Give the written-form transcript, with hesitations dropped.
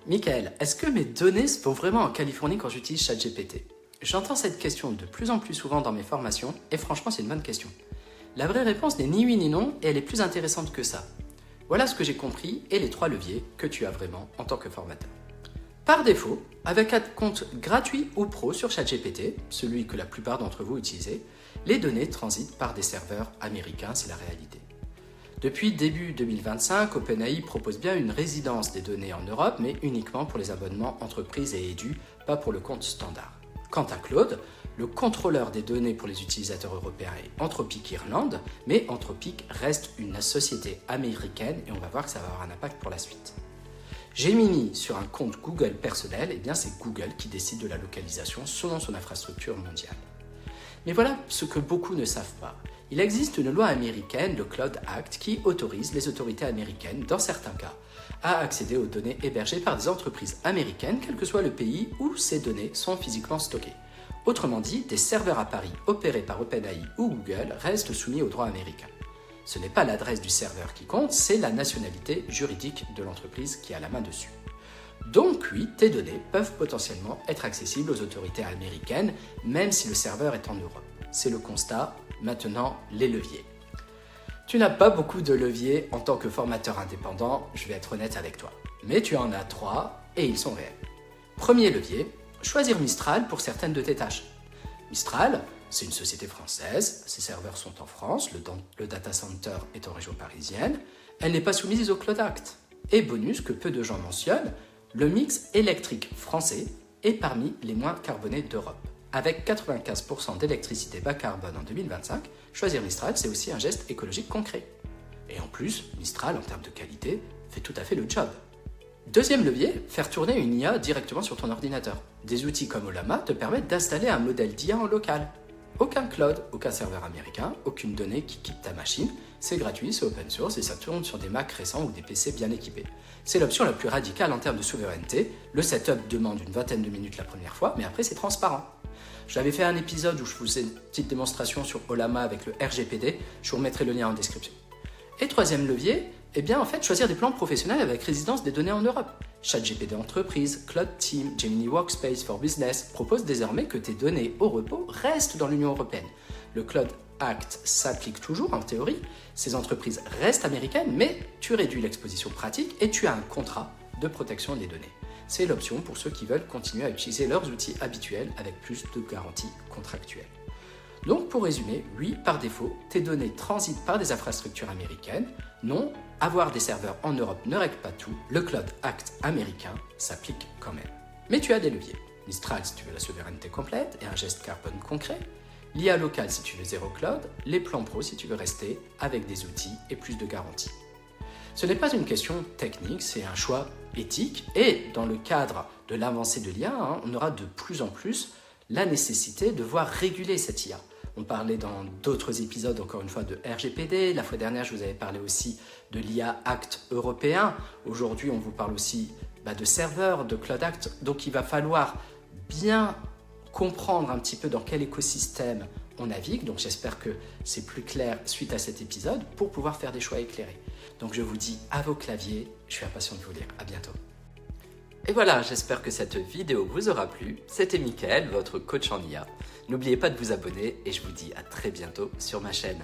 Michael, est-ce que mes données se trouvent vraiment en Californie quand j'utilise ChatGPT? J'entends cette question de plus en plus souvent dans mes formations et franchement c'est une bonne question. La vraie réponse n'est ni oui ni non et elle est plus intéressante que ça. Voilà ce que j'ai compris et les 3 leviers que tu as vraiment en tant que formateur. Par défaut, avec un compte gratuit ou pro sur ChatGPT, celui que la plupart d'entre vous utilisez, les données transitent par des serveurs américains, c'est la réalité. Depuis début 2025, OpenAI propose bien une résidence des données en Europe, mais uniquement pour les abonnements entreprises et édus, pas pour le compte standard. Quant à Claude, le contrôleur des données pour les utilisateurs européens est Anthropic Irlande, mais Anthropic reste une société américaine et on va voir que ça va avoir un impact pour la suite. Gemini sur un compte Google personnel, eh bien c'est Google qui décide de la localisation selon son infrastructure mondiale. Mais voilà ce que beaucoup ne savent pas. Il existe une loi américaine, le Cloud Act, qui autorise les autorités américaines, dans certains cas, à accéder aux données hébergées par des entreprises américaines, quel que soit le pays où ces données sont physiquement stockées. Autrement dit, des serveurs à Paris opérés par OpenAI ou Google restent soumis au droit américain. Ce n'est pas l'adresse du serveur qui compte, c'est la nationalité juridique de l'entreprise qui a la main dessus. Donc oui, tes données peuvent potentiellement être accessibles aux autorités américaines, même si le serveur est en Europe. C'est le constat. Maintenant, les leviers. Tu n'as pas beaucoup de leviers en tant que formateur indépendant, je vais être honnête avec toi. Mais tu en as 3 et ils sont réels. Premier levier, choisir Mistral pour certaines de tes tâches. Mistral, c'est une société française, ses serveurs sont en France, le data center est en région parisienne, elle n'est pas soumise au Cloud Act. Et bonus que peu de gens mentionnent, le mix électrique français est parmi les moins carbonés d'Europe. Avec 95% d'électricité bas carbone en 2025, choisir Mistral, c'est aussi un geste écologique concret. Et en plus, Mistral, en termes de qualité, fait tout à fait le job. Deuxième levier, faire tourner une IA directement sur ton ordinateur. Des outils comme Ollama te permettent d'installer un modèle d'IA en local. Aucun cloud, aucun serveur américain, aucune donnée qui quitte ta machine. C'est gratuit, c'est open source et ça tourne sur des Mac récents ou des PC bien équipés. C'est l'option la plus radicale en termes de souveraineté. Le setup demande une vingtaine de minutes la première fois, mais après c'est transparent. J'avais fait un épisode où je vous faisais une petite démonstration sur Ollama avec le RGPD, je vous remettrai le lien en description. Et troisième levier, choisir des plans professionnels avec résidence des données en Europe. ChatGPT Entreprise, Cloud Team, Gemini Workspace for Business proposent désormais que tes données au repos restent dans l'Union européenne. Le Cloud Act s'applique toujours en théorie, ces entreprises restent américaines, mais tu réduis l'exposition pratique et tu as un contrat de protection des données. C'est l'option pour ceux qui veulent continuer à utiliser leurs outils habituels avec plus de garanties contractuelles. Donc pour résumer, oui, par défaut, tes données transitent par des infrastructures américaines. Non, avoir des serveurs en Europe ne règle pas tout. Le Cloud Act américain s'applique quand même. Mais tu as des leviers. Mistral si tu veux la souveraineté complète et un geste carbone concret. L'IA locale si tu veux zéro cloud. Les plans pro si tu veux rester avec des outils et plus de garanties. Ce n'est pas une question technique, c'est un choix éthique. Et dans le cadre de l'avancée de l'IA, on aura de plus en plus la nécessité de voir réguler cette IA. On parlait dans d'autres épisodes, encore une fois, de RGPD. La fois dernière, je vous avais parlé aussi de l'IA Act européen. Aujourd'hui, on vous parle aussi de serveurs, de Cloud Act. Donc, il va falloir bien comprendre un petit peu dans quel écosystème on navigue. Donc, j'espère que c'est plus clair suite à cet épisode pour pouvoir faire des choix éclairés. Donc, je vous dis à vos claviers. Je suis impatient de vous lire. À bientôt. Et voilà, j'espère que cette vidéo vous aura plu. C'était Michael, votre coach en IA. N'oubliez pas de vous abonner et je vous dis à très bientôt sur ma chaîne.